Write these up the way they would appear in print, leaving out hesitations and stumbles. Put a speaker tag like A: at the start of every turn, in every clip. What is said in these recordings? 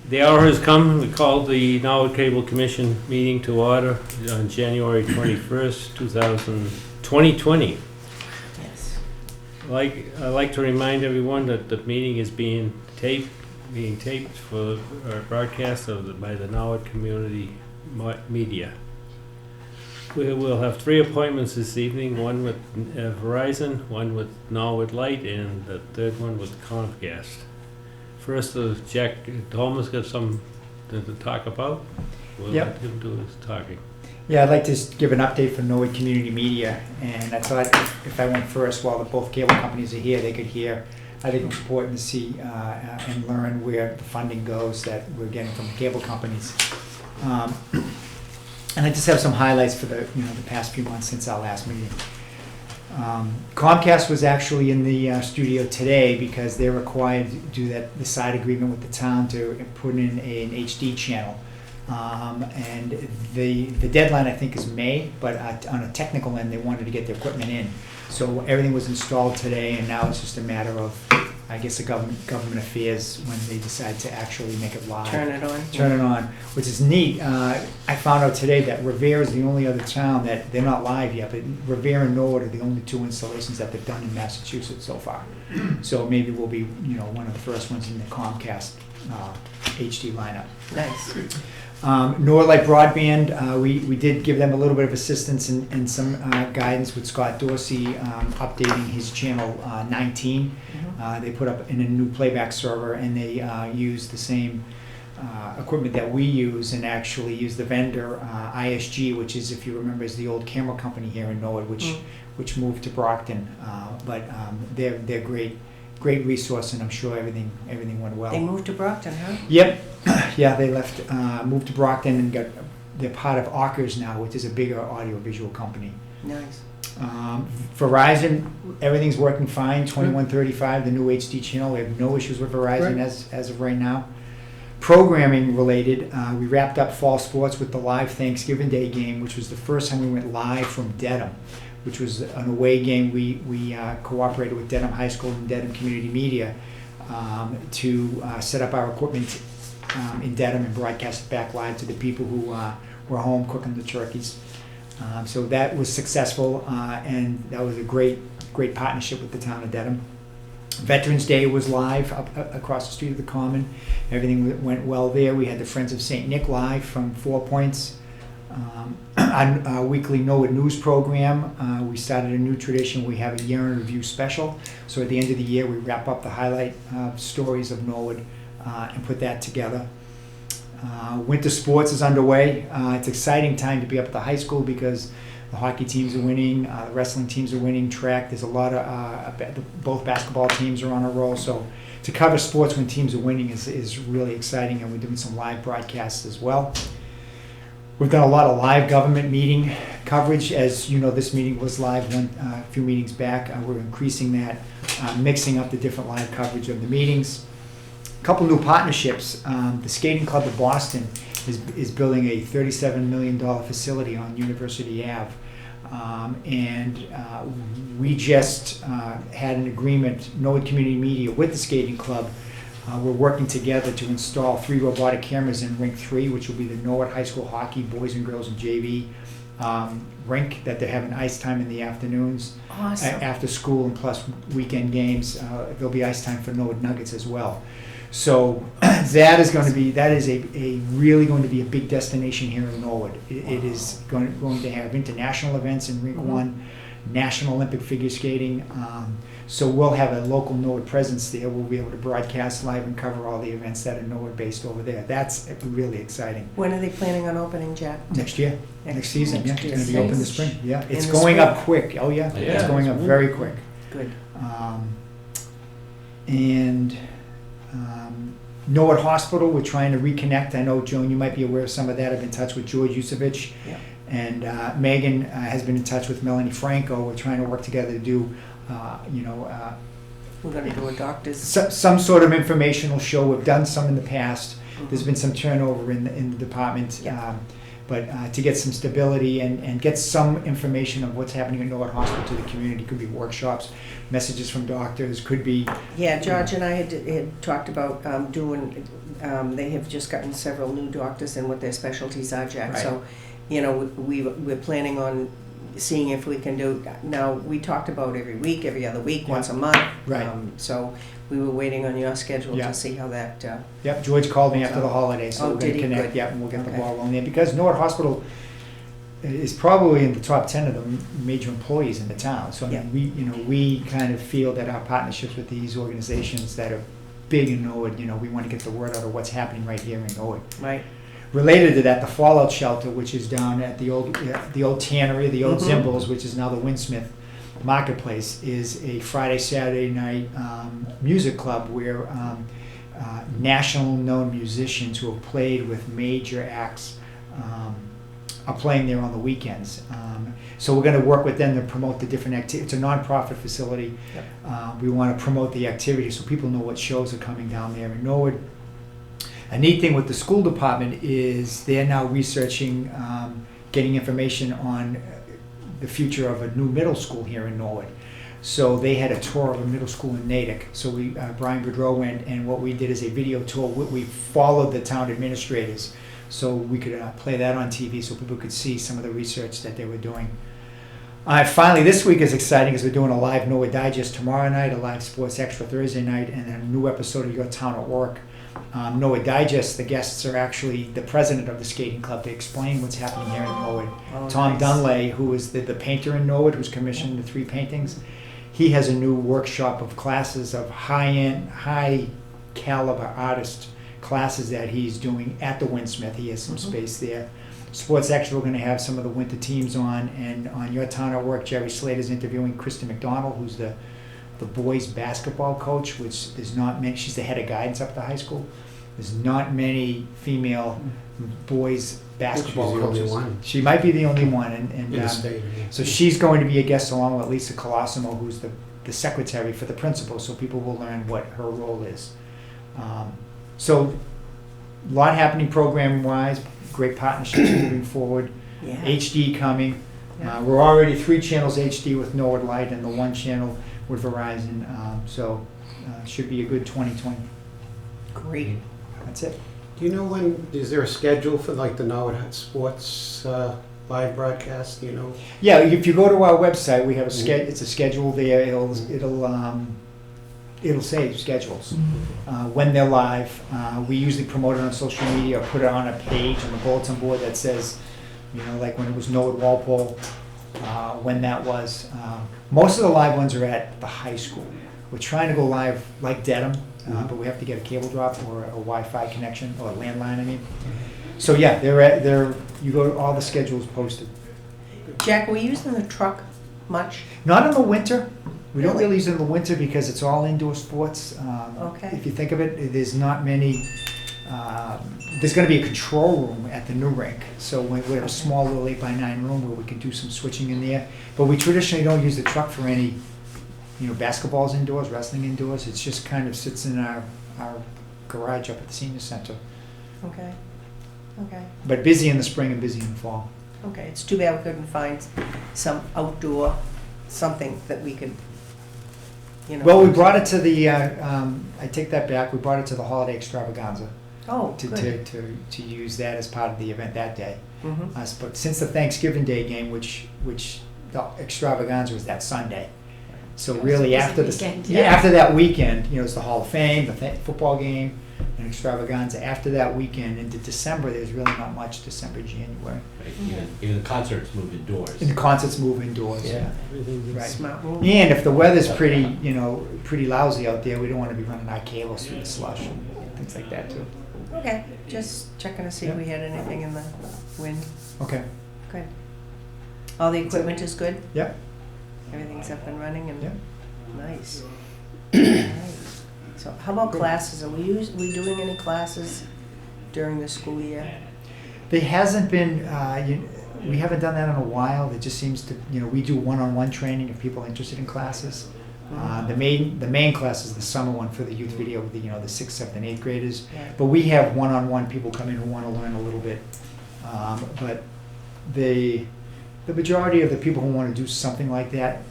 A: The hour has come. We called the Norwood Cable Commission meeting to order on January 21st, 2020.
B: Yes.
A: I'd like to remind everyone that the meeting is being taped for our broadcast by the Norwood Community Media. We will have 3 appointments this evening, one with Verizon, one with Norwood Light, and the third one with Comcast. First, Jack Thomas got something to talk about. We'll
C: Yep.
A: let him do his talking.
C: Yeah, I'd like to just give an update for Norwood Community Media, and I thought if I went first while both cable companies are here, they could hear. I think it's important to see and learn where the funding goes that we're getting from the cable companies. And I just have some highlights for the past few months since our last meeting. Comcast was actually in the studio today because they're required to do the side agreement with the town to put in an HD channel. And the deadline I think is May, but on a technical end they wanted to get their equipment in. So everything was installed today, and now it's just a matter of, I guess, the government affairs when they decide to actually make it live.
B: Turn it on,
C: Which is neat. I found out today that Revere is the only other town that they're not live yet, but Revere and Norwood are the only 2 installations that they've done in Massachusetts so far. So maybe we'll be, one of the first ones in the Comcast HD lineup.
B: Nice.
C: Norwood Light Broadband, we did give them a little bit of assistance and some guidance with Scott Dorsey updating his channel 19. They put up in a new playback server, and they use the same equipment that we use, and actually use the vendor ISG, which is, if you remember, is the old camera company here in Norwood, which moved to Brockton. But they're great resource, and I'm sure everything went well.
B: They moved to Brockton, huh?
C: Yep. Yeah, they moved to Brockton and they're part of Ockers now, which is a bigger audiovisual company.
B: Nice.
C: Verizon, everything's working fine. 2135, the new HD channel. We have no issues with Verizon as of right now. Programming related, we wrapped up fall sports with the live Thanksgiving Day game, which was the first time we went live from Dedham, which was an away game. We cooperated with Dedham High School and Dedham Community Media to set up our equipment in Dedham and broadcast it back live to the people who were home cooking the turkeys. So that was successful, and that was a great partnership with the town of Dedham. Veterans Day was live up across the street of the Common. Everything went well there. We had the Friends of St. Nick live from 4 Points. On our weekly Norwood News program, we started a new tradition. We have a year in review special. So at the end of the year, we wrap up the highlight stories of Norwood and put that together. Winter sports is underway. It's an exciting time to be up at the high school because the hockey teams are winning, the wrestling teams are winning, track. There's a lot of, both basketball teams are on a roll. So to cover sports when teams are winning is really exciting, and we're doing some live broadcasts as well. We've done a lot of live government meeting coverage. As you know, this meeting was live a few meetings back. We're increasing that, mixing up the different live coverage of the meetings. A couple new partnerships. The Skating Club of Boston is building a $37 million facility on University Ave. And we just had an agreement, Norwood Community Media, with the Skating Club. We're working together to install 3 robotic cameras in Rink 3, which will be the Norwood High School Hockey, Boys and Girls, and JV rink that they're having ice time in the afternoons.
B: Awesome.
C: After school, and plus weekend games. There'll be ice time for Norwood Nuggets as well. So that is really going to be a big destination here in Norwood. It is going to have international events in Rink 1, National Olympic figure skating. So we'll have a local Norwood presence there. We'll be able to broadcast live and cover all the events that are Norwood based over there. That's really exciting.
B: When are they planning on opening, Jack?
C: Next year, next season.
B: Next
C: Yeah,
B: year.
C: it's going to be open this spring. Yeah, it's
B: In the
C: going
B: spring?
C: up quick. Oh yeah,
A: Yeah.
C: it's going up very quick.
B: Good.
C: Norwood Hospital, we're trying to reconnect. I know, Joan, you might be aware of some of that. I've been in touch with George Yusevich.
B: Yeah.
C: And Megan has been in touch with Melanie Franco. We're trying to work together to do,
B: We're going to do a doctor's.
C: some sort of informational show. We've done some in the past. There's been some turnover in the department.
B: Yeah.
C: But to get some stability and get some information of what's happening at Norwood Hospital to the community, could be workshops, messages from doctors, could be.
B: Yeah, George and I had talked about doing, they have just gotten several new doctors and what their specialties are, Jack.
C: Right.
B: So, you know, we're planning on seeing if we can do, now, we talked about every week, every other week,
C: Yeah.
B: once a month.
C: Right.
B: So we were waiting on your schedule
C: Yeah.
B: to see how that,
C: Yep, George called me after the holiday, so
B: Oh,
C: we're
B: did
C: gonna
B: he?
C: connect,
B: Good.
C: yep, and we'll get the
B: Okay.
C: ball rolling there. Because Norwood Hospital is probably in the top 10 of the major employees in the town. So I
B: Yeah.
C: mean, we kind of feel that our partnerships with these organizations that are big in Norwood, we want to get the word out of what's happening right here in Norwood.
B: right?
C: Related to that, the Fallout Shelter, which is down at the old tannery, the old
B: Mhm.
C: Zimbles, which is now the Winsmith Marketplace, is a Friday, Saturday night music club where national known musicians who have played with major acts are playing there on the weekends. So we're going to work with them to promote the different activities. It's a nonprofit facility.
B: Yep.
C: We want to promote the activity so people know what shows are coming down there in Norwood. A neat thing with the school department is they're now researching, getting information on the future of a new middle school here in Norwood. So they had a tour of a middle school in Natick. So Brian Boudreau went, and what we did is a video tour. We followed the town administrators, so we could play that on TV so people could see some of the research that they were doing. Finally, this week is exciting because we're doing a live Norwood Digest tomorrow night, a live Sports Extra Thursday night, and then a new episode of Your Town at Work. Norwood Digest, the guests are actually the president of the skating club to explain what's happening here in Norwood.
B: Oh,
C: Tom
B: nice.
C: Dunlay, who is the painter in Norwood, who's commissioned the 3 paintings, he has a new workshop of classes of high-end, high-caliber artist classes that he's doing at the Winsmith. He has some
B: Mhm.
C: space there. Sports Extra, we're going to have some of the winter teams on, and on Your Town at Work, Jerry Slater's interviewing Kristen McDonald, who's the boys basketball coach, which there's not many. She's the head of guidance up at the high school. There's not many female boys basketball
D: She's the only
C: coaches.
D: one.
C: She might be the only one,
D: In the state.
C: so she's going to be a guest along with Lisa Colosimo, who's the secretary for the principal, so people will learn what her role is. So a lot happening program-wise, great partnerships moving forward.
B: Yeah.
C: HD coming.
B: Yeah.
C: We're already 3 channels HD with Norwood Light and the 1 channel with Verizon. Should be a good 2020.
B: Great.
C: That's it.
D: Do you know is there a schedule for like the Norwood Sports live broadcast, do you know?
C: Yeah, if you go to our website, we have
D: Mhm.
C: it's a schedule there. It'll say schedules when they're live. We usually promote it on social media or put it on a page on the bulletin board that says, like when it was Norwood Walpole, when that was. Most of the live ones are at the high school. We're trying to go live like Dedham, but we have to get a cable drop or a Wi-Fi connection or a landline. I mean, so yeah, they're you go to all the schedules posted.
B: Jack, were you using the truck much?
C: Not in the winter. We don't
B: Really?
C: really use it in the winter because it's all indoor sports.
B: Okay.
C: If you think of it, there's not many. There's going to be a control room at the new rink, so we have a small little 8x9 room where we can do some switching in there. But we traditionally don't use the truck for any, basketballs indoors, wrestling indoors. It's just kind of sits in our garage up at the senior center.
B: Okay. Okay.
C: But busy in the spring and busy in the fall.
B: Okay. It's too bad we couldn't find some outdoor something that we could,
C: Well, we brought it to the. I take that back. We brought it to the holiday extravaganza
B: Oh, good.
C: to use that as part of the event that day.
B: Mhm.
C: But since the Thanksgiving Day game, which the extravaganza was that Sunday, so really
E: busy
C: after
E: weekend,
C: yeah, after that weekend, it's the Hall of Fame, the football game, and extravaganza. After that weekend into December, there's really not much. December, January,
A: Right, even the concerts move indoors.
C: and the concerts move indoors. Yeah.
D: Everything is-
C: Right.
B: Smart move.
C: And if the weather's pretty lousy out there, we don't want to be running our cables through the slush and things like that too.
B: Okay. Just checking to see if we had anything in the wind.
C: Okay.
B: Good. All the equipment is good?
C: Yep.
B: Everything's up and running and
C: Yep.
B: nice. Nice. So how about classes? Are we doing any classes during the school year?
C: There hasn't been, we haven't done that in a while. It just seems to, we do one-on-one training if people are interested in classes. The main class is the summer one for the youth video, the 6th, 7th, and 8th graders.
B: Yeah.
C: But we have one-on-one people come in who want to learn a little bit But the majority of the people who want to do something like that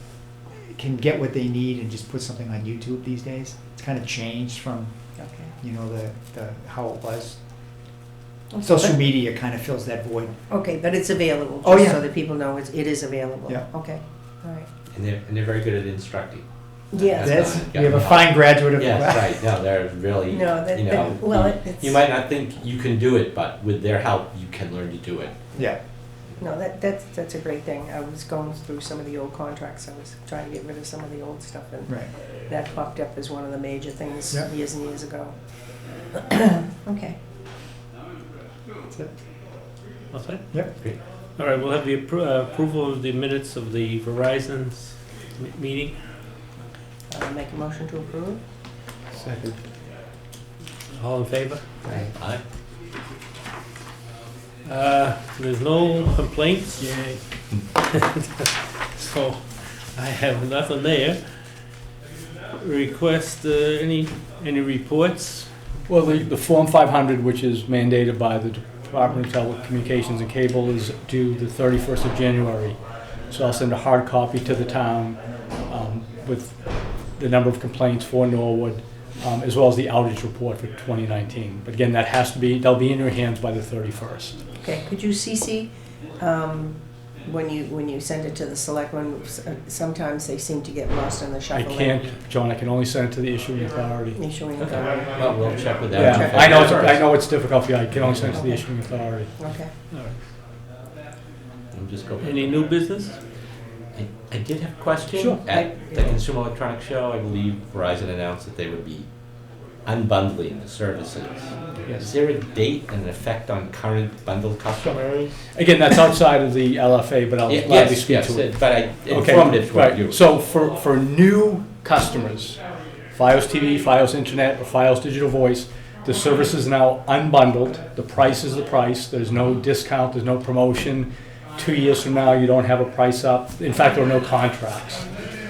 C: can get what they need and just put something on YouTube these days. It's kind of changed from,
B: Okay.
C: the how it was. Social media kind of fills that void.
B: Okay, but it's available,
C: Oh,
B: just
C: yeah.
B: so that people know it is available.
C: Yeah.
B: Okay, all right.
E: And they're very good at instructing.
B: Yes.
C: That's,
E: Yeah.
C: we have a fine graduate of.
E: Yes, right, no, they're really, you
B: No,
E: know,
B: well,
E: you-
B: it's.
E: you might not think you can do it, but with their help, you can learn to do it.
C: Yeah,
B: No, that's a great thing. I was going through some of the old contracts. I was trying to get rid of some of the old stuff, and
C: right.
B: that popped up as one of the major things
C: Yeah.
B: years and years ago. Okay.
C: That's it.
A: All set?
C: Yep.
E: Great.
A: All right, we'll have the approval of the minutes of the Verizon's meeting.
B: Make a motion to approve?
D: Second.
A: All in favor?
E: Aye.
A: There's no complaints. Yay. So I have nothing there. Request any reports?
F: Well, the Form 500, which is mandated by the Department of Telecommunications and Cable, is due the 31st of January. So I'll send a hard copy to the town with the number of complaints for Norwood, as well as the outage report for 2019. But again, that has to be, they'll be in your hands by the 31st.
B: Okay, could you CC, when you send it to the selectmen, sometimes they seem to get lost in the
F: I
B: shuffle.
F: can't, John, I can only send it to the issuing authority.
B: Issuing
E: Okay,
B: authority.
E: well, we'll check with them.
F: Yeah, I know it's difficult for you, I can only send it to the issuing authority.
B: Okay.
A: All right.
E: We'll just go.
A: Any new business?
E: I did have a question.
F: Sure.
E: At the Consumer Electronics Show, I believe Verizon announced that they would be unbundling the services. Is
F: Yes.
E: there a date and an effect on current bundled customers?
F: Again, that's outside of the LFA, but I'll gladly
E: Yes,
F: speak
E: yes,
F: to it.
E: but I informed it for
F: Right.
E: you.
F: So for new customers, Fios TV, Fios Internet, or Fios Digital Voice, the service is now unbundled. The price is the price. There's no discount, there's no promotion. 2 years from now, you don't have a price up. In fact, there are no contracts.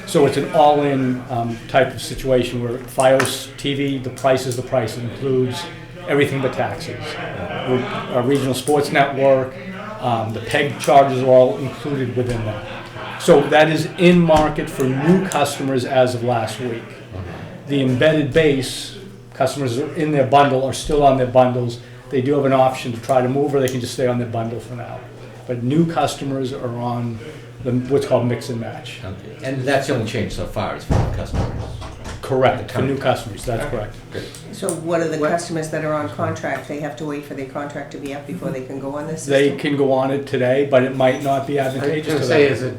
F: So it's an all-in type of situation where Fios TV, the price is the price. It includes everything but taxes. Our regional sports network, the PEG charges are all included within that. So that is in market for new customers as of last week. The embedded base, customers are in their bundle are still on their bundles. They do have an option to try to move, or they can just stay on their bundle for now. But new customers are on what's called mix and match.
E: Okay. And that's the only change so far, is for the customers.
F: Correct, for new customers, that's correct.
E: Good.
B: So what are the
E: What-
B: customers that are on contract? They have to wait for their contract to be up before they can go on this
F: They
B: system?
F: can go on it today, but it might not be
D: I was
F: advantageous
D: gonna
F: to
D: say,
F: them.
D: is it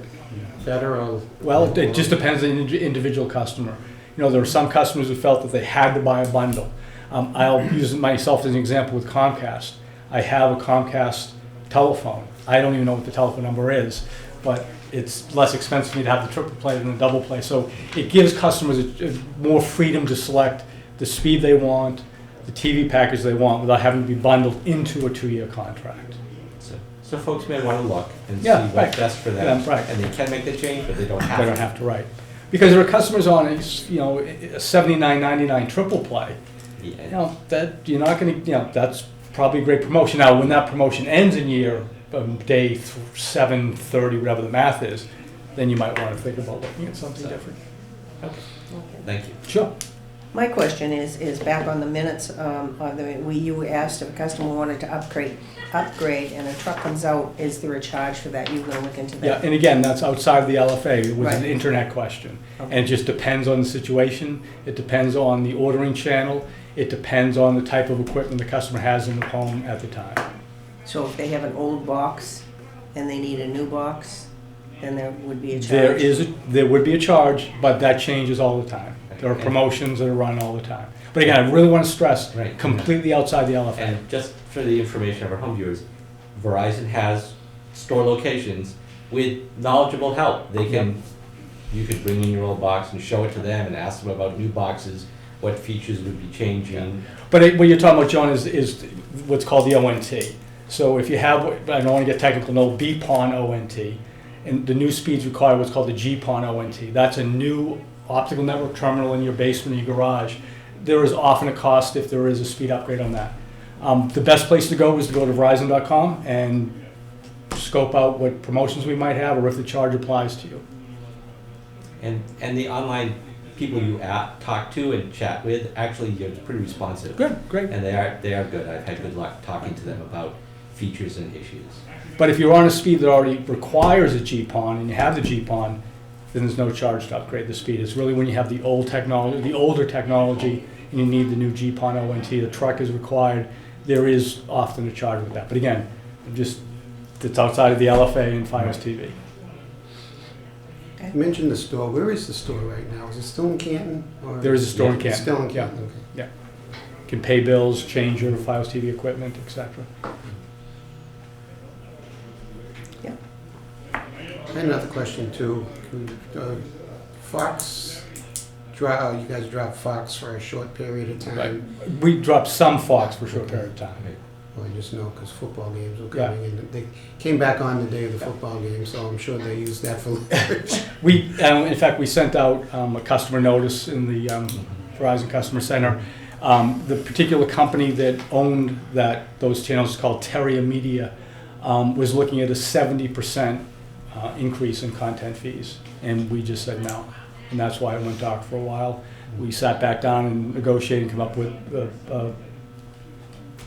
D: better or?
F: Well, it just depends on the individual customer. You know, there are some customers who felt that they had to buy a bundle. I'll use myself as an example with Comcast. I have a Comcast telephone. I don't even know what the telephone number is, but it's less expensive for me to have the triple play than the double play. So it gives customers more freedom to select the speed they want, the TV package they want, without having to be bundled into a 2-year contract.
E: So folks may want to look and see
F: Yeah,
E: what's
F: right.
E: best for them.
F: Yeah, right.
E: And they can make the change, but they don't have
F: They
E: to.
F: don't have to write. Because there are customers on a $79.99 triple play. You
E: Yeah.
F: know, that you're not gonna, that's probably a great promotion. Now, when that promotion ends in day 730, whatever the math is, then you might want to think about looking at something different.
B: Okay.
E: Thank you.
F: Sure.
B: My question is back on the minutes, you asked if a customer wanted to upgrade and a truck comes out, is there a charge for that? You gonna look into
F: Yeah,
B: that?
F: and again, that's outside the LFA. It was an
B: Right.
F: internet question.
B: Okay.
F: And it just depends on the situation. It depends on the ordering channel. It depends on the type of equipment the customer has in the home at the time.
B: So if they have an old box and they need a new box, then there would be a charge?
F: There would be a charge, but that changes all the time. There are promotions that are run all the time. But again, I really want to stress,
E: Right.
F: completely outside the LFA.
E: And just for the information of our home viewers, Verizon has store locations with knowledgeable help. They can, you could bring in your old box and show it to them and ask them about new boxes, what features would be changing.
F: But what you're talking about, John, is what's called the ONT. So if you have, I don't want to get technical, no, BPON ONT, and the new speeds require what's called the GPON ONT. That's a new optical network terminal in your basement or your garage. There is often a cost if there is a speed upgrade on that. The best place to go is to go to Verizon.com and scope out what promotions we might have or if the charge applies to you.
E: And the online people you talk to and chat with, actually, you're pretty responsive.
F: Good, great.
E: And they are good. I've had good luck talking to them about features and issues.
F: But if you're on a speed that already requires a GPON and you have the GPON, then there's no charge to upgrade the speed. It's really when you have the old technology, the older technology, and you need the new GPON ONT, the truck is required, there is often a charge with that. But again, it's outside of the LFA and FiOS TV.
D: You mentioned the store. Where is the store right now? Is it still in Canton? Or
F: There is a store in
D: It's
F: Canton.
D: still in
F: Yeah.
D: Canton, okay.
F: Can pay bills, change your FiOS TV equipment, etc.
D: I had another question too. Fox, you guys dropped Fox for a short period of time.
F: We dropped some Fox for a short period of time.
D: Well, I just know because football games were
F: Yeah.
D: coming in. They came back on the day of the football game, so I'm sure they used that for leverage.
F: In fact, we sent out a customer notice in the Verizon Customer Center. The particular company that owned those channels is called Terria Media, was looking at a 70% increase in content fees, and we just said no, and that's why it went dark for a while. We sat back down and negotiated and come up with a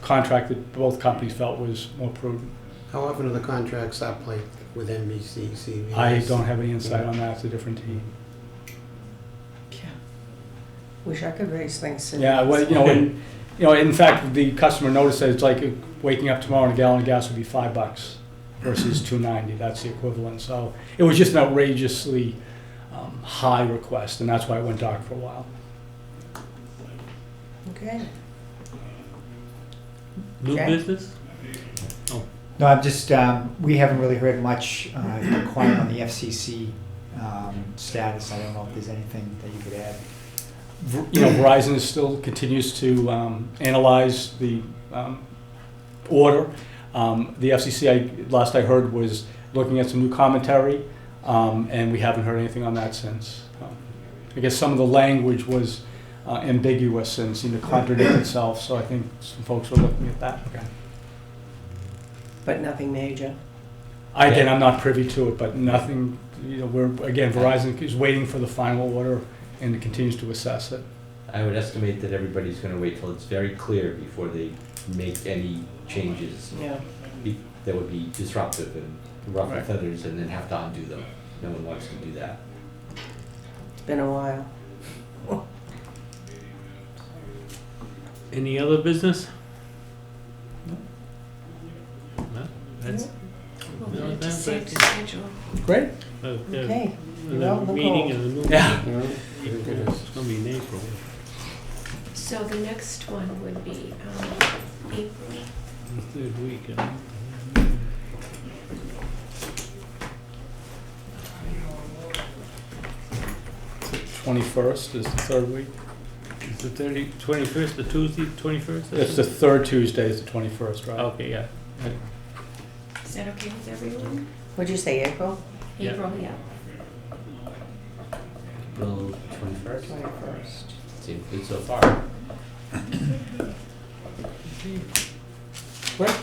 F: contract that both companies felt was more prudent.
D: How often are the contracts up, like with NBC, CBS?
F: I don't have any insight on that. It's a different team.
B: Wish I could raise things.
F: Yeah, well, in fact, the customer notice said it's like waking up tomorrow and a gallon of gas would be $5 versus $2.90. That's the equivalent. So it was just an outrageously high request, and that's why it went dark for a while.
B: Okay.
A: New
B: Jack?
A: business?
C: No, I'm just, we haven't really heard much quiet on the FCC status. I don't know if there's anything that you could add.
F: Verizon still continues to analyze the order. The FCC, last I heard, was looking at some new commentary, and we haven't heard anything on that since. I guess some of the language was ambiguous and seemed to contradict itself, so I think some folks are looking at that.
B: But nothing major.
F: Again, I'm not privy to it, but nothing, Verizon is waiting for the final order and it continues to assess it.
E: I would estimate that everybody's going to wait till it's very clear before they make any changes
B: Yeah.
E: that would be disruptive and ruffle
F: Right.
E: feathers and then have to undo them. No one wants to do that.
B: It's been a while.
A: Any other business? No? That's,
G: We'll need to
A: that's
G: save the schedule.
F: Great.
B: Okay.
A: The
B: Well,
A: meeting
B: Nicole.
A: and the new.
F: Yeah.
A: It's gonna be in April.
G: So the next one would be April.
A: The third week.
F: 21st is the third week.
A: Is the 21st, the Tuesday, 21st?
F: It's the third Tuesday is the 21st, right?
A: Okay, yeah.
G: Is that okay with everyone?
B: What'd you say, April?
A: Yeah.
G: April, yeah.
E: April 21st?
B: 21st.
E: Seems good so far.
F: Great.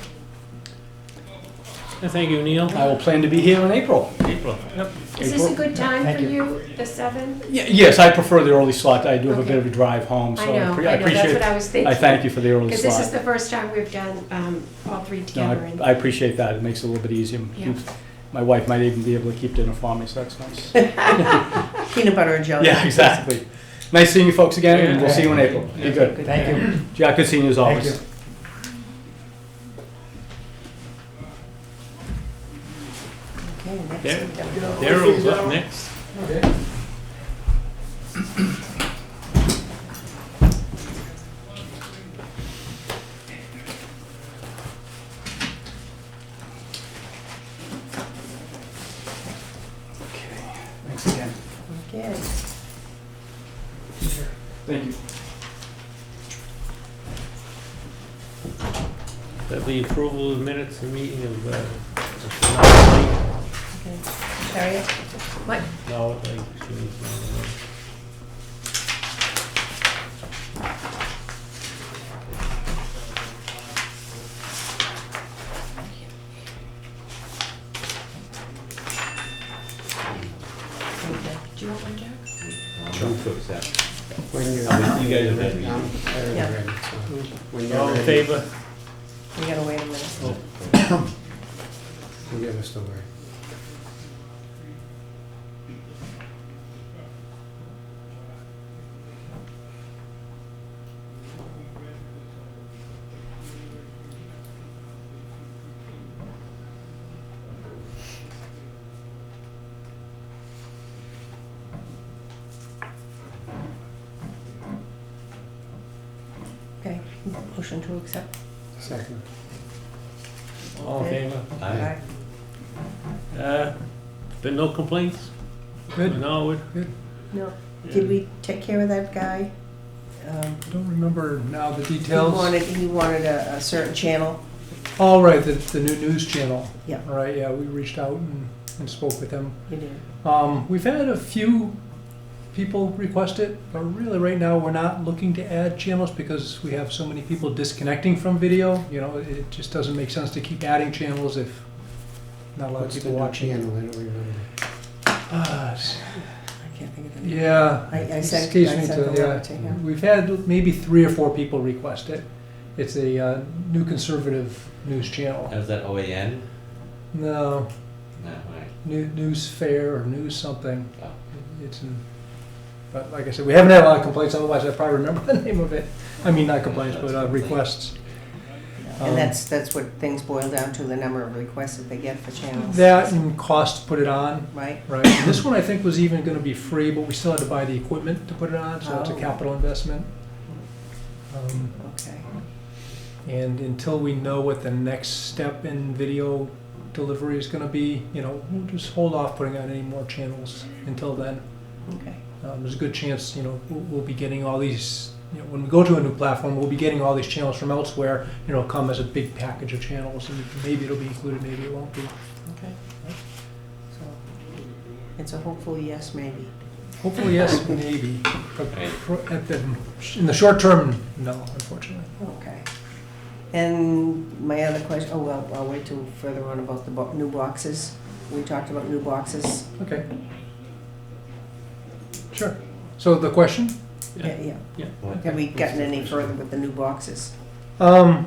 A: Thank you, Neil.
F: I will plan to be here in April.
A: April, yep.
G: Is this a good time
C: Thank
G: for
C: you.
G: you, the 7th?
F: Yes, I prefer the early slot. I do have a
G: Okay.
F: bit of a drive home, so
G: I know,
F: I appreciate
G: that's what I was thinking.
F: I thank you for the early
G: Because this is
F: slot.
G: the first time we've done all three
F: No,
G: together. and-
F: I appreciate that. It makes it a little bit easier.
G: Yeah.
F: My wife might even be able to keep dinner for me, so that's nice.
B: Peanut butter and jelly.
F: Yeah, exactly. Nice seeing you folks again, and we'll see you in April. Be good.
C: Thank you.
F: Jack, good seeing you as
C: Thank
F: always.
C: you.
B: Okay, next
A: There-
B: week I'm gonna-
A: Daryl's up next.
C: Thanks again.
B: Okay.
F: Thank you.
A: That'll be approval of minutes and meeting of July.
B: Okay. Harriet?
G: What?
A: No, like, she needs one.
E: to accept.
D: When you're
E: You guys are ready.
D: I'm already
B: Yeah.
D: ready, so when you're
A: All in
D: ready,
A: favor?
B: We gotta wait a minute.
D: you give us the word.
B: Okay, motion to accept.
D: Second.
A: All in
B: Okay.
A: favor?
E: Aye.
A: Been no complaints?
F: Good.
A: Norwood?
B: No, did we take care of that guy?
F: Don't remember now the
B: He
F: details.
B: wanted a certain channel.
F: All right, the new news channel.
B: Yeah.
F: All right, yeah, we reached out and spoke with him.
B: You did.
F: We've had a few people request it, but really right now we're not looking to add channels because we have so many people disconnecting from video. You know, it just doesn't make sense to keep adding channels if not a lot of
D: What's the
F: people
D: new
F: watching.
D: channel? I don't remember.
B: I can't think of the name.
F: Yeah.
B: I sent
F: excuse
B: I
F: me
B: sent
F: to-
B: the
F: yeah.
B: letter to him.
F: We've had maybe 3 or 4 people request it. It's a new conservative news channel.
E: Is that OAN?
F: No,
E: No, alright.
F: news fair or news something.
E: Oh.
F: It's in, but like I said, we haven't had a lot of complaints. Otherwise, I probably remember the name of it. I mean, not complaints, but requests.
B: And that's what things boil down to, the number of requests that they get for channels.
F: That and cost to put it on.
B: Right?
F: Right. And this one I think was even going to be free, but we still had to buy the equipment to put it on, so it's a
B: Oh.
F: capital investment.
B: Okay.
F: And until we know what the next step in video delivery is going to be, you know, we'll just hold off putting on any more channels until then.
B: Okay.
F: There's a good chance, you know, we'll be getting all these, you know, when we go to a new platform, we'll be getting all these channels from elsewhere, you know, come as a big package of channels, and maybe it'll be included, maybe it won't be.
B: Okay. So, it's a hopeful yes, maybe.
F: Hopefully, yes, maybe. But
E: Right.
F: in the short term, no, unfortunately.
B: Okay. And my other question, oh, well, I'll wait till further on about the new boxes. We talked about new boxes.
F: Okay. Sure. So the question?
B: Yeah.
E: What?
B: Have we gotten any further with the new boxes?
F: I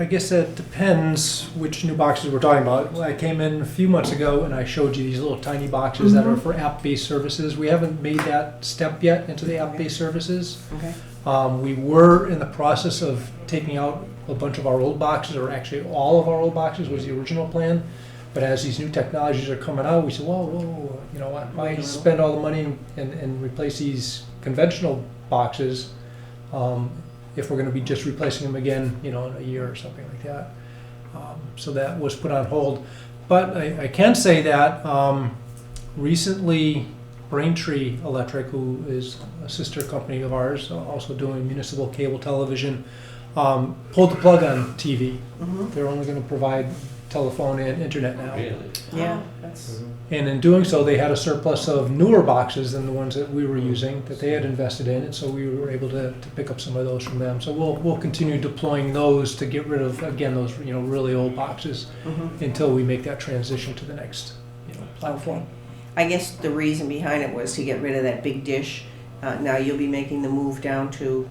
F: guess that depends which new boxes we're talking about. I came in a few months ago and I showed you these little tiny boxes that are for app-based services. We haven't made that step yet into the app-based services.
B: Okay.
F: We were in the process of taking out a bunch of our old boxes, or actually all of our old boxes was the original plan. But as these new technologies are coming out, we said, whoa, you know, why spend all the money and replace these conventional boxes if we're going to be just replacing them again, you know, in a year or something like that. So that was put on hold. But I can say that recently Braintree Electric, who is a sister company of ours, also doing municipal cable television, pulled the plug on TV.
B: Mm-hmm.
F: They're only going to provide telephone and internet now.
E: Really?
B: Yeah, that's,
F: And in doing so, they had a surplus of newer boxes than the ones that we were using, that they had invested in, and so we were able to pick up some of those from them. So we'll continue deploying those to get rid of, again, those, you know, really old boxes
B: mhm.
F: until we make that transition to the next, you know, platform.
B: I guess the reason behind it was to get rid of that big dish. Now you'll be making the move down to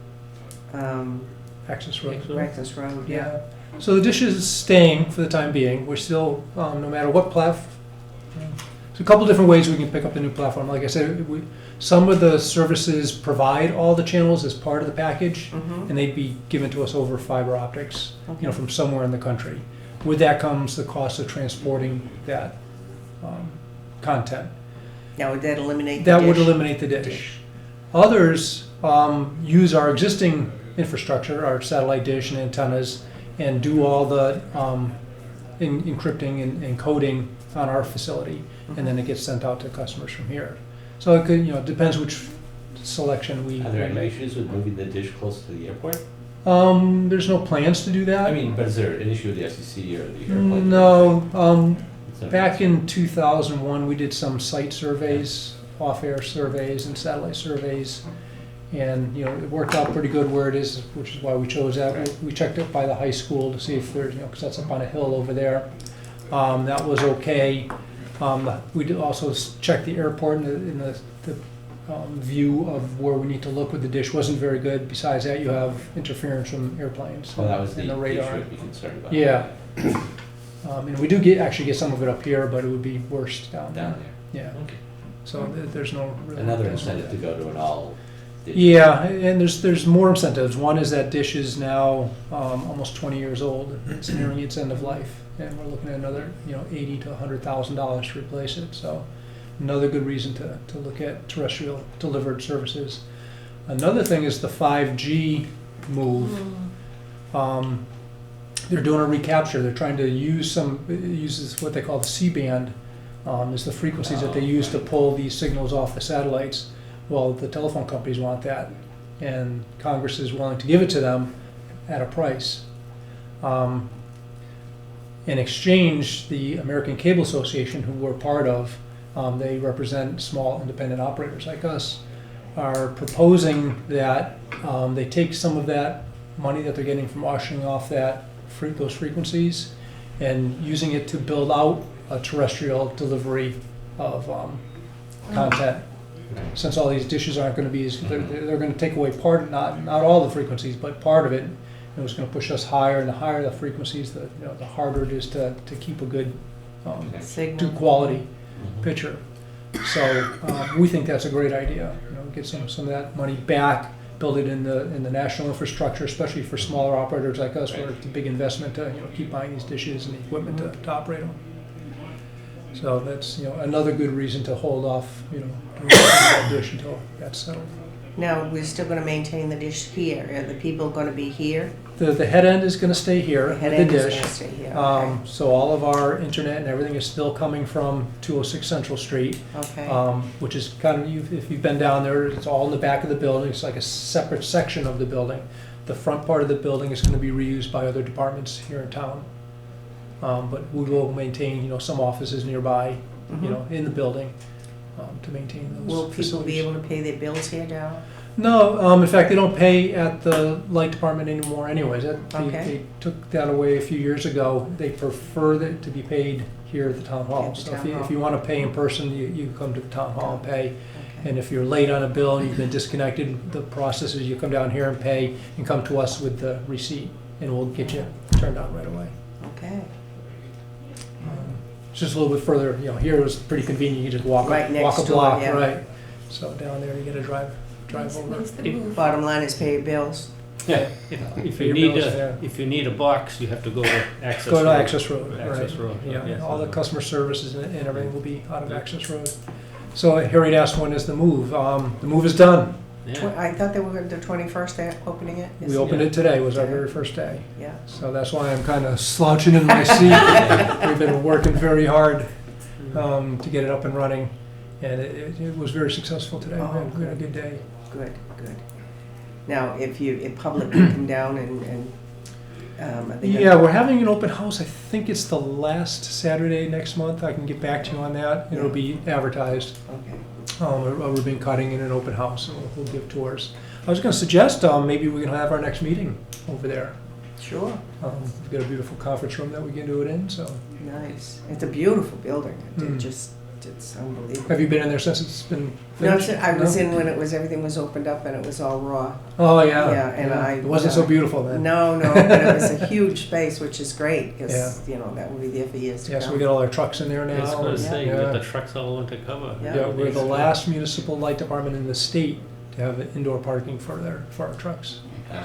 F: Access road.
B: Rexus Road, yeah.
F: Yeah. So the dish is staying for the time being. We're still, no matter what platform. There's a couple different ways we can pick up the new platform. Like I said, some of the services provide all the channels as part of the package,
B: Mhm.
F: and they'd be given to us over fiber optics,
B: Okay.
F: you know, from somewhere in the country. With that comes the cost of transporting that content.
B: Now, would that eliminate the
F: That
B: dish?
F: would eliminate the dish. Others use our existing infrastructure, our satellite dish and antennas, and do all the encrypting and encoding on our facility, and then it gets sent out to customers from here. So it could, you know, it depends which selection we
E: Are there any
F: make.
E: issues with moving the dish close to the airport?
F: There's no plans to do that.
E: I mean, but is there an issue with the FCC or the airport?
F: No.
E: It's not-
F: Back in 2001, we did some site surveys, off-air surveys and satellite surveys, and, you know, it worked out pretty good where it is, which is why we chose that.
E: Right.
F: We checked it by the high school to see if there's, you know, because that's up on a hill over there. That was okay. We did also check the airport and the view of where we need to look with the dish wasn't very good. Besides that, you have interference from airplanes
E: Well, that was
F: and
E: the
F: the
E: issue
F: radar.
E: I'd be concerned about.
F: Yeah. And we do actually get some of it up here, but it would be worse down there.
E: Down there.
F: Yeah,
E: Okay.
F: so there's no real.
E: Another incentive to go to an all. digital.
F: Yeah, and there's more incentives. One is that dish is now almost 20 years old. It's nearing its end of life, and we're looking at another, $80,000 to $100,000 to replace it. So another good reason to look at terrestrial delivered services. Another thing is the 5G move. They're doing a recapture. They're trying to use what they call the C-band, is the frequencies that they use to pull these signals off the satellites. Well, the telephone companies want that, and Congress is willing to give it to them at a price. In exchange, the American Cable Association, who we're part of, they represent small independent operators like us, are proposing that they take some of that money that they're getting from auctioning off those frequencies and using it to build out a terrestrial delivery of content. Since all these dishes aren't going to be, they're going to take away not all the frequencies, but part of it. It was going to push us higher, and the higher the frequencies, the harder it is to keep a good
B: Signal.
F: quality picture. So we think that's a great idea. Get some of that money back, build it in the national infrastructure, especially for smaller operators like us, where it's a big investment to keep buying these dishes and the equipment to operate them. So that's another good reason to hold off that dish until that's settled.
B: Now, we're still gonna maintain the dish here. Are the people gonna be here?
F: The head end is going to stay here,
B: The head
F: the
B: end is
F: dish.
B: gonna stay here, okay.
F: So all of our internet and everything is still coming from 206 Central Street,
B: Okay,
F: which is kind of, if you've been down there, it's all in the back of the building. It's like a separate section of the building. The front part of the building is going to be reused by other departments here in town. But we will maintain, some offices nearby, in the building, to maintain those
B: will people
F: facilities.
B: be able to pay their bills here, Darrell?
F: No, in fact, they don't pay at the light department anymore anyways.
B: Okay.
F: They took that away a few years ago. They prefer it to be paid here at the town hall.
B: At the
F: So
B: town hall.
F: if you want to pay in person, you come to the town hall and pay.
B: Okay.
F: And if you're late on a bill, you've been disconnected, the process is you come down here and pay and come to us with the receipt, and we'll get you turned on right away.
B: Okay,
F: It's just a little bit further, here it was pretty convenient. You just walk
B: Right next
F: a
B: door,
F: block,
B: yeah.
F: right? So down there, you get to drive over.
G: When's the move?
B: bottom line is pay your bills.
A: If
F: Pay
A: you
F: your
A: need
F: bills there.
A: if you need a box, you have to go to Access
F: Go to
A: Road.
F: Access Road,
A: Access
F: right.
A: Road,
F: Yeah,
A: yes.
F: all the customer services and everything will be out of Access Road. So Harry asked, when is the move? The move is done.
A: Yeah.
B: I thought they were the 21st, they're opening it?
F: We opened it today, was our
B: Yeah.
F: very first day.
B: Yeah,
F: So that's why I'm kind of slouching in my seat. We've been working very hard to get it up and running, and it was very successful today.
B: Oh,
F: We had a good day.
B: good, good. Now, if public can come down and, are they gonna-
F: Yeah, we're having an open house. I think it's the last Saturday next month. I can get back to you on that. It'll be advertised.
B: Okay,
F: A ribbon cutting in an open house, and we'll give tours. I was going to suggest maybe we can have our next meeting over there.
B: sure,
F: We've got a beautiful conference room that we can do it in, so.
B: nice. It's a beautiful building,
F: Mm.
B: it's unbelievable.
F: Have you been in there since it's been
B: No,
F: finished?
B: I was
F: No?
B: in when everything was opened up and it was all raw.
F: Oh, yeah.
B: Yeah, and I-
F: It wasn't so beautiful then.
B: No, but it was a huge space, which is great, because, that will be there for years to
F: Yeah,
B: come.
F: so we got all our trucks in there now.
A: I was gonna say, you
F: Yeah.
A: got the trucks all undercover.
B: Yeah.
F: Yeah, we're the last municipal light department in the state to have indoor parking for our trucks.
E: Yeah.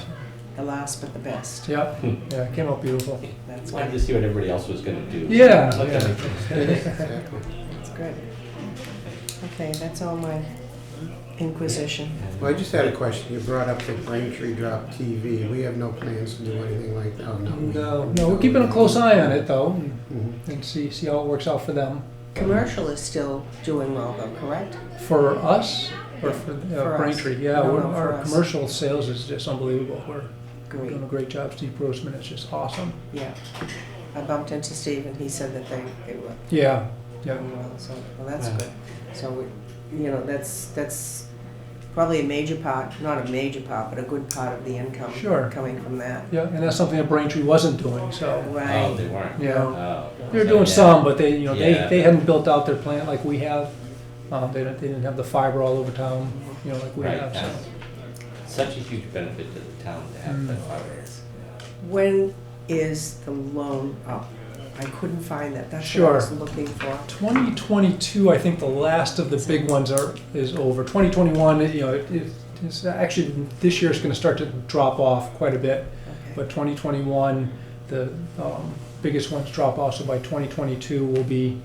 B: The last but the best.
F: Yeah, yeah, it came out beautiful.
B: That's
E: Wanted
B: good.
E: to see what everybody else was gonna do.
F: Yeah,
E: Okay.
F: yeah.
D: Exactly.
B: That's good. Okay, that's all my inquisition.
D: Well, I just had a question. You brought up the Braintree Drop TV. We have no plans to do anything like that. Oh, no.
F: No, we're keeping a close eye on it though,
D: Mhm.
F: and see how it works out for them.
B: Commercial is still doing well though, correct?
F: For us, or for
B: For us.
F: Braintree? Yeah,
B: No,
F: we're-
B: no, for
F: our
B: us.
F: commercial sales is just unbelievable. We're
B: Great,
F: doing a great job. Steve Grossman is just awesome.
B: yeah. I bumped into Steve and he said that they were
F: Yeah, yeah.
B: doing well, so, well, that's
E: Yeah.
B: good. So, that's probably a major part, not a major part, but a good part of the income.
F: Sure.
B: Coming from that.
F: Yeah, and that's something that Braintree wasn't doing, so.
E: Oh,
B: Right.
E: they weren't?
F: Yeah.
E: Oh.
F: They're
E: So,
F: doing
E: yeah.
F: some, but they
E: Yeah.
F: they hadn't built out their plant like we have.
H: They didn't have the fiber all over town, like we
E: Right,
H: have, so.
E: that's such a huge benefit to the town to have that fiber.
B: When is the loan up? I couldn't find that. That's what I was
H: Sure.
B: looking for.
H: 2022, I think the last of the big ones is over. 2021, it's actually, this year is going to start to drop off quite a bit.
B: Okay.
H: But 2021, the biggest ones drop off, so by 2022, we'll be,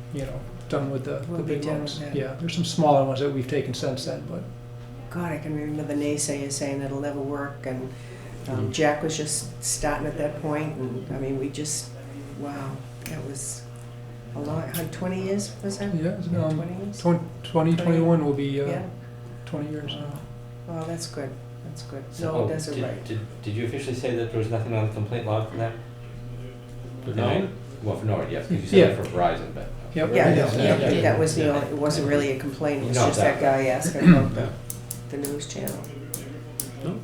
H: done with the
B: We'll be
H: big
B: done
H: loans.
B: with that.
H: Yeah, there's some smaller ones that we've taken since then, but
B: God, I can remember the naysayers saying it'll never work, and Jack was just starting at that point, and I mean, wow, that was a lot. 20 years was that?
H: yeah,
B: 20 years?
H: 2021 will be
B: Yeah.
H: 20 years now.
B: Well, that's good. That's good.
E: So,
B: No, that's it right.
E: Did you officially say that there was nothing on the complaint log for that?
A: For Norwood?
E: Well, for Norwood, yes, because you said it for Verizon, but.
H: Yep.
B: Yeah,
D: Yeah.
B: yeah, that was the only. It wasn't really a complaint. It was
E: No,
B: just that
E: exactly.
B: guy asking about the news channel.
A: No.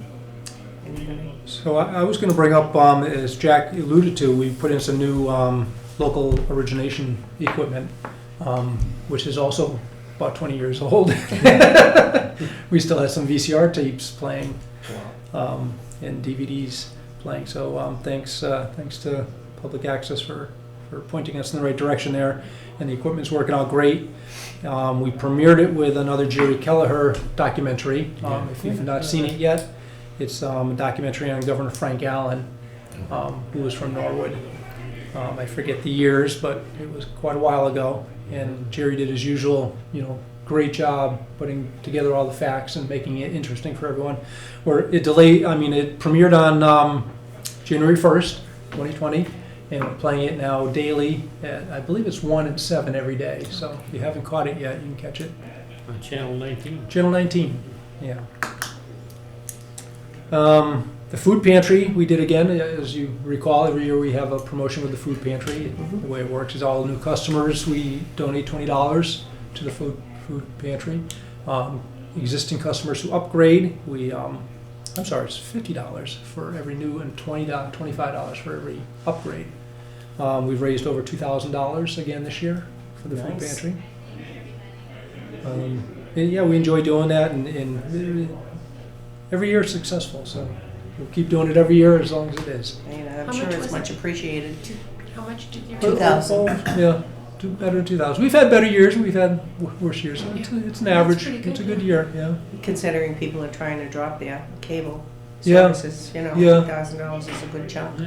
B: Anybody?
H: So I was going to bring up, as Jack alluded to, we put in some new local origination equipment, which is also about 20 years old. We still have some VCR tapes playing and DVDs playing. So thanks to Public Access for pointing us in the right direction there. And the equipment's working out great. We premiered it with another Jerry Kelleher documentary. If you've not seen it yet, it's a documentary on Governor Frank Allen, who was from Norwood. I forget the years, but it was quite a while ago. And Jerry did his usual, great job putting together all the facts and making it interesting for everyone. It premiered on January 1st, 2020, and we're playing it now daily at, I believe it's 1 and 7 every day. So if you haven't caught it yet, you can catch it.
A: On Channel 19.
H: Channel 19, yeah. The food pantry, we did again, as you recall, every year we have a promotion with the food pantry. The way it works is all new customers, we donate $20 to the food pantry. Existing customers who upgrade, it's $50 for every new and $25 for every upgrade. We've raised over $2,000 again this year for the food
B: Nice.
H: pantry. And yeah, we enjoy doing that, and every year it's successful, so we'll keep doing it every year as long as it is.
B: I'm
G: How
B: sure
G: much
B: it's
G: was
B: much
G: it?
B: appreciated.
G: How much did you?
B: 2,000.
H: Yeah, better than 2,000. We've had better years, and we've had worse years. It's an
G: That's
H: average.
G: pretty good,
H: It's a good
G: yeah.
H: year, yeah.
B: Considering people are trying to drop their cable
H: Yeah.
B: services,
H: Yeah.
B: $2,000 is a good chunk.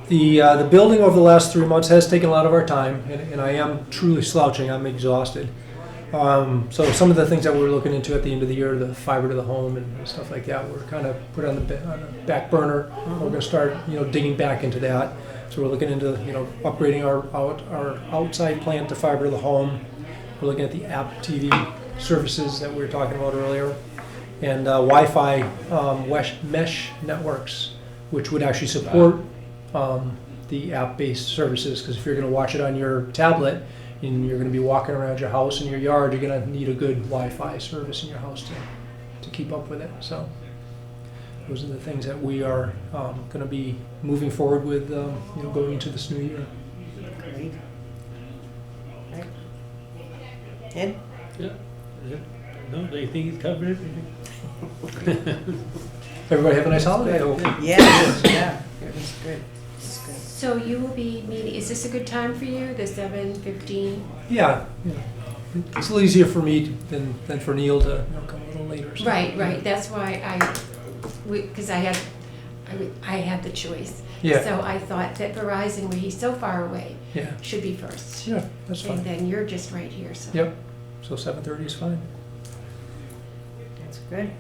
H: The building over the last 3 months has taken a lot of our time, and I am truly slouching. I'm exhausted. So some of the things that we were looking into at the end of the year, the fiber to the home and stuff like that, were kind of put on the back burner. We're going to start, digging back into that. So we're looking into, upgrading our outside plant to fiber to the home. We're looking at the app TV services that we were talking about earlier, and Wi-Fi mesh networks, which would actually support the app-based services. Because if you're going to watch it on your tablet and you're going to be walking around your house and your yard, you're going to need a good Wi-Fi service in your house to keep up with it. So those are the things that we are going to be moving forward with, going into this new year.
B: Great. Right. Ed?
A: Yeah. No, do you think he's covered everything?
H: Everybody have a nice holiday. I hope.
B: Yes, yeah, it was good. It's good.
G: So you will be meeting, is this a good time for you, the 7:15?
H: Yeah. It's a little easier for me than for Neil to come a little later. so.
G: Right, that's why because I had the choice.
H: Yeah.
G: So I thought that Verizon, where he's so far away,
H: Yeah.
G: should be first.
H: Yeah, that's
G: And
H: fine.
G: then you're just right here, so.
H: Yep. So 7:30 is fine.
B: That's good.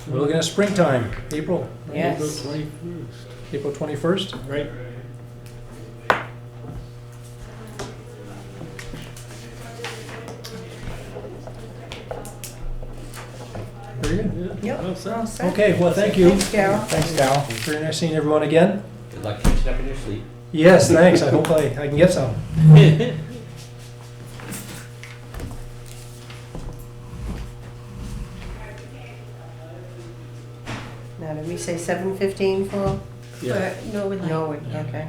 H: We're looking at springtime, April. right?
B: Yes.
A: April 21st.
H: April 21st.
A: Right.
H: Very good.
A: Yeah.
B: Yep.
A: Well said.
B: All set.
H: Okay, well, thank you.
B: Thanks, Carol.
H: Thanks, Cal. Very nice seeing everyone again.
E: Good luck catching up in your sleep.
H: Yes, thanks. I hope I can get some.
B: Now, did we say 7:15 for
A: Yeah.
G: But no, we like.
B: Norwood? Okay.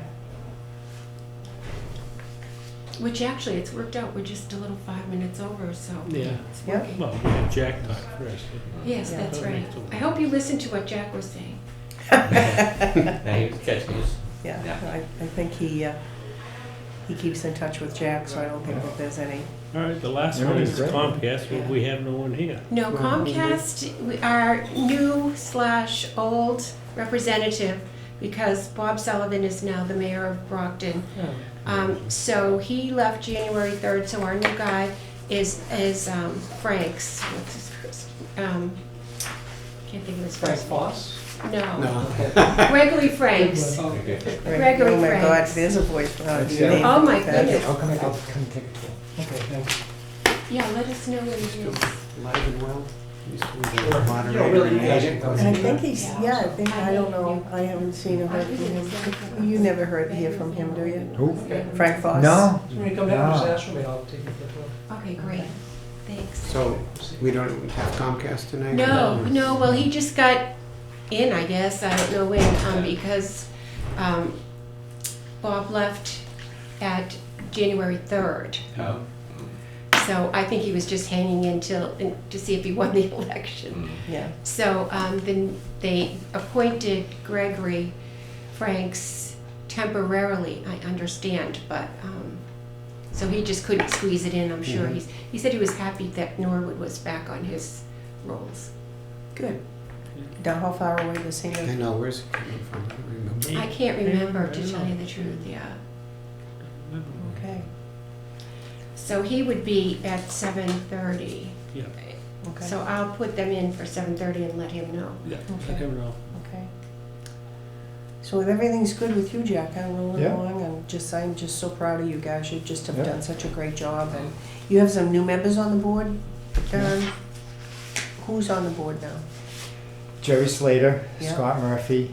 G: Which actually, it's worked out, we're just a little 5 minutes over, so
A: Yeah.
G: it's
B: Yeah.
G: working.
A: Well, we had Jack talk first.
G: Yes,
B: Yeah.
G: that's right.
A: Perfect.
G: I hope you listened to what Jack was saying.
E: Now, he was catching us.
B: Yeah,
E: Yeah.
B: I think he keeps in touch with Jack, so I don't think that there's any.
A: All right, the last
C: Yeah,
A: one
C: that's
A: is
C: great.
A: Comcast, but we have no one here.
G: No, Comcast, our new/old representative, because Bob Sullivan is now the mayor of Brockton. So he left January 3rd, so our new guy is Frank's, what's his first, can't think of his
H: Frank
G: first.
H: Foss?
G: No,
D: No.
G: Gregory Franks.
E: Okay.
G: Gregory
B: Oh my God,
G: Franks.
B: there's a voice behind
C: That's
B: your
C: it.
B: name.
G: Oh my
B: That's-
G: goodness.
C: I'll come take a tour.
H: Okay, thanks.
G: Yeah, let us know when he is.
D: Live and well. Used to be
H: Sure.
D: the moderator.
H: Yeah, really,
D: and
H: you guys
D: agent.
H: can
B: And I think he's, I don't know, I haven't seen or heard from him. You never hear from him, do you?
C: Who?
B: Frank Foss?
C: No,
H: When you come down, just
C: No.
H: ask for me, I'll take you for a tour.
G: Okay, great. Thanks.
D: So we don't have Comcast tonight?
G: No, well, he just got in, I guess, I don't know when, because Bob left at January 3rd.
E: Oh.
G: So I think he was just hanging in to see if he won the election.
E: Mm.
B: Yeah,
G: So then they appointed Gregory Franks temporarily, I understand, but, so he just couldn't squeeze it in, I'm sure.
D: Mhm.
G: He said he was happy that Norwood was back on his rolls.
B: good. Now, how far away does he
D: I
B: live?
D: know, where's it coming from? I don't remember.
G: I can't remember, to
A: I don't
G: tell you
A: know.
G: the truth, yeah.
B: Okay,
G: So he would be at 7:30.
A: Yeah.
B: okay.
G: So I'll put them in for 7:30 and let him know.
A: Yeah,
B: Okay.
A: let him know.
B: Okay. So if everything's good with you, Jack, I'm rolling
C: Yeah.
B: along, I'm just so proud of you guys, you just have
C: Yeah.
B: done such a great job, and you have some new members on the board, Darren? Who's on the board now?
C: Jerry Slater,
B: Yeah.
C: Scott Murphy,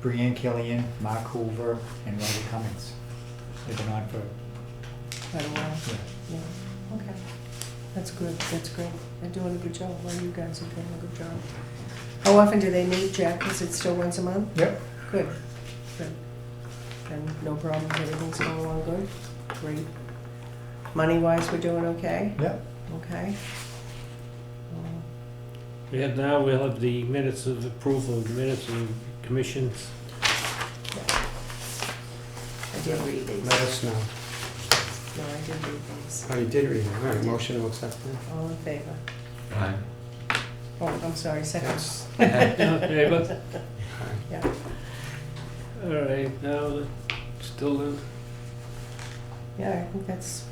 C: Brianne Killian, Mark Hoover, and Roger Cummings. They've been on for,
B: Quite a while.
C: yeah.
B: Yeah, okay. That's good, that's great. They're doing a good job, well, you guys are doing a good job. How often do they meet, Jack? Is it still once a month?
C: Yep.
B: Good, good. And no problems, everything's going along good? Great. Money-wise, we're doing okay?
C: Yep.
B: Okay.
A: We'll have the minutes of approval of minutes of commissions.
B: I did read these.
D: Let us know.
B: No, I did read these.
D: Oh, you did read it. All right, motion to accept that.
B: All in favor?
E: Aye.
B: Oh, I'm sorry, second.
D: That's,
A: Okay, but,
D: all right.
B: Yeah.
A: all right, now, still,
B: Yeah, I think that's,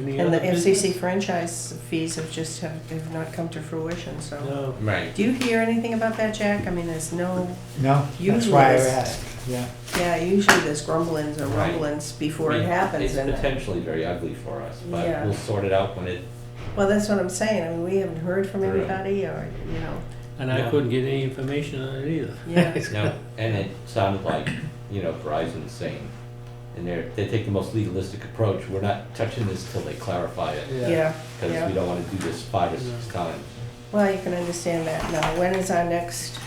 A: any
B: and the
A: other business?
B: FCC franchise fees have not come to fruition, so.
A: No,
E: Right.
B: Do you hear anything about that, Jack? I mean, there's no,
C: No, that's
B: Usually
C: why I
B: it's-
C: asked, yeah.
B: yeah, usually there's grumblings or
E: Right.
B: rumblings before
E: I
B: it
E: mean,
B: happens,
E: It's
B: and,
E: potentially very ugly for us, but
B: Yeah.
E: we'll sort it out when it,
B: well, that's what I'm saying. I mean, we haven't heard from
E: Right.
B: anybody, or, you know,
A: and I
E: Yeah.
A: couldn't get any information on it either.
B: yeah.
E: no, and it sounded like, Verizon's saying, and they take the most legalistic approach, we're not touching this till they clarify it,
B: Yeah,
E: because
B: yeah.
E: we don't wanna do this 5 or 6 times.
B: Well, you can understand that. Now, when is our next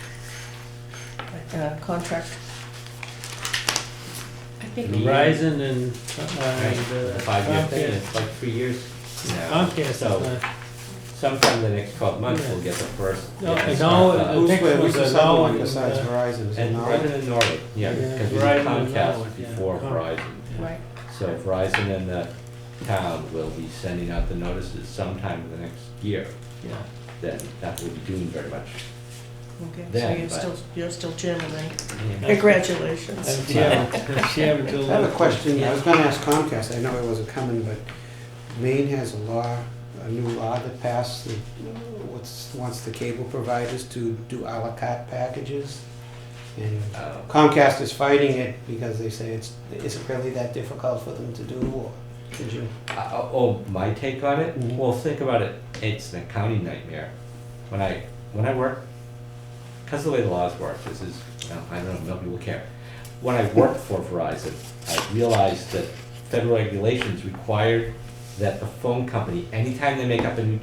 B: contract?
G: I think
A: Verizon and,
E: The 5-year thing,
A: Comcast.
E: it's like 3 years now.
A: Comcast is
E: So
A: not,
E: sometime in the next 12 months,
A: Yeah.
E: we'll get the first.
A: No,
E: get
A: I
E: this
A: know,
E: stuff,
D: Who's
A: next
D: with,
A: one's
D: who's the
A: a
D: other one
A: Norwood,
D: besides Verizon? Is it
E: And
D: Norwood?
E: Verizon and Norwood, yeah,
A: Yeah,
E: because we did
A: Verizon and
E: Comcast
A: Norwood, yeah.
E: before
A: Com-
E: Verizon.
B: Right.
E: So Verizon and the town will be sending out the notices sometime in the next year.
A: yeah.
E: Then that will be doing very much.
B: Okay, so
E: Then,
B: you're
E: but-
B: still chairman then?
E: Yeah.
B: Congratulations.
A: I'm chairman till.
D: I have a question. I was gonna ask Comcast, I know it wasn't coming, but Maine has a new law that passed that wants the cable providers to do à la carte packages. And Comcast is fighting it because they say is it really that difficult for them to do, or did you?
E: My take on it?
D: Mhm.
E: Well, think about it, it's an accounting nightmare. When I work, because the way the laws work, this is, I don't know, nobody will care. When I worked for Verizon, I realized that federal regulations required that the phone company, anytime they make up a new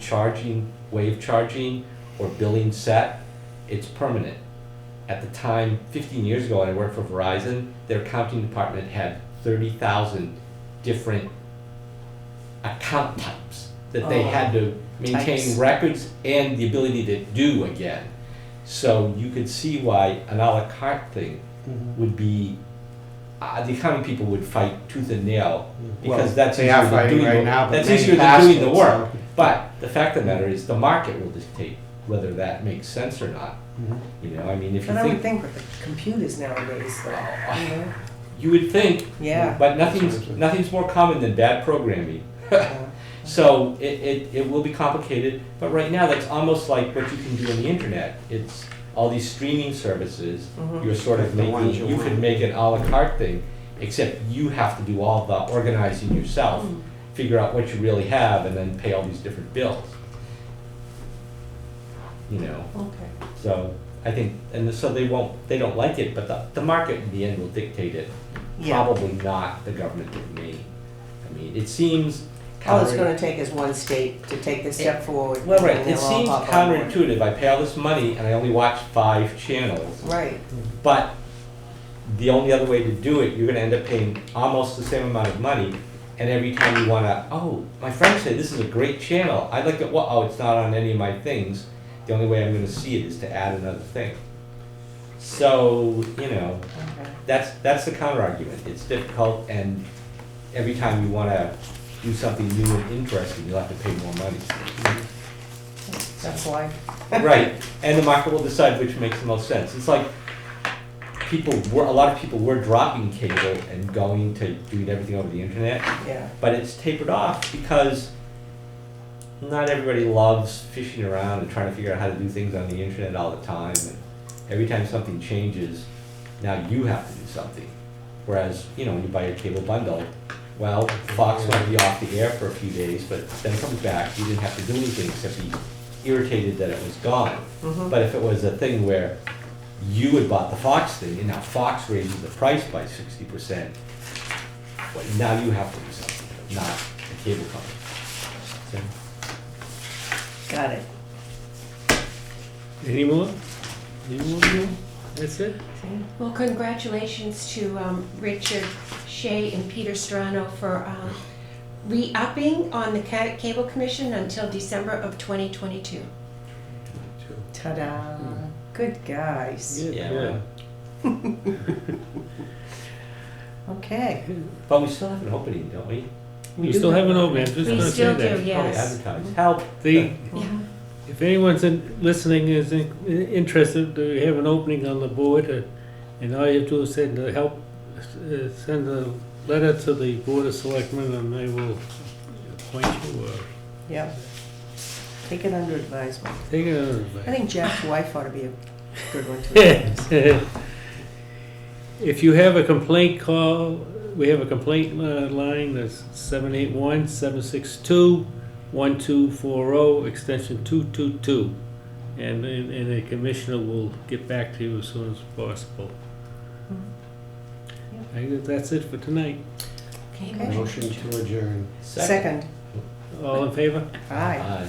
E: way of charging or billing set, it's permanent. At the time, 15 years ago, when I worked for Verizon, their accounting department had 30,000 different account types that they
B: Oh,
E: had to maintain
B: types.
E: records and the ability to do again. So you could see why an à la carte thing
D: Mhm.
E: would be, the accounting people would fight tooth and nail,
D: Well,
E: because that's
D: they
E: easier
D: are
E: than
D: fighting
E: doing
D: right
E: the,
D: now, but
E: that's
D: Maine
E: easier than
D: passed
E: doing the
D: it,
E: work.
D: so-
E: But the fact of the matter is, the market will dictate whether that makes sense or not.
D: Mhm.
E: You know, I mean, if you
B: But I would
E: think,
B: think with the computers nowadays, though, you know?
E: you would think,
B: Yeah.
E: but nothing's more common than bad programming.
B: Yeah.
E: So it will be complicated, but right now, that's almost like what you can do on the internet. It's all these streaming services,
B: Mhm.
E: you're sort of
D: The ones
E: making,
D: you
E: you could
D: want.
E: make an à la carte thing, except you have to do all the organizing yourself, figure out what you really have, and then pay all these different bills. You know,
B: Okay.
E: so I think, and so they don't like it, but the market in the end will dictate it.
B: Yeah.
E: Probably not the government of Maine. I mean, it seems
B: All it's
E: counter-
B: gonna take is one state to take the step forward.
E: Well, right,
B: and
E: it
B: they'll all
E: seems
B: hop on board.
E: counterintuitive, I pay all this money and I only watch 5 channels,
B: Right,
E: but the only other way to do it, you're gonna end up paying almost the same amount of money, and every time you wanna, oh, my friend said this is a great channel, I'd like to, well, oh, it's not on any of my things, the only way I'm gonna see it is to add another thing. So, you know,
B: okay.
E: that's the counter argument, it's difficult, and every time you wanna do something new and interesting, you'll have to pay more money.
B: That's life.
E: Right, and the market will decide which makes the most sense. It's like a lot of people were dropping cable and going to doing everything over the internet,
B: Yeah,
E: but it's tapered off because not everybody loves fishing around and trying to figure out how to do things on the internet all the time. And every time something changes, now you have to do something. Whereas, you know, when you buy a cable bundle, well, Fox might be off the air for a few days, but then it comes back, you didn't have to do anything except be irritated that it was gone.
B: Mhm.
E: But if it was a thing where you had bought the Fox thing, and now Fox raises the price by 60%, well, now you have to do something, not the cable company. So,
B: got it.
A: Any more? Any more? That's it?
G: Well, congratulations to Richard Shea and Peter Strano for re-upping on the Cable Commission until December of 2022.
B: Ta-da. Good guys.
E: Yeah.
B: Okay.
E: But we still have an opening, don't we?
A: We still have an opening, I'm just
G: We
A: gonna
G: still
A: say
G: do,
A: that.
G: yes.
E: Probably advertise. Help.
A: The,
G: Yeah.
A: if anyone's listening is interested, we have an opening on the board, and all you have to do is send a letter to the Board of Selectmen, and they will appoint you, or
B: Yep. Take it under advisement.
A: take it under
B: I
A: advice.
B: think Jack's wife ought to be a good one too.
A: If you have a complaint, call, we have a complaint line, that's 781-762-1240, extension 222. And the commissioner will get back to you as soon as possible. I guess that's it for tonight.
G: Okay.
B: Okay.
D: Motion to adjourn.
B: Second.
A: All in favor?
B: Aye.
E: Aye.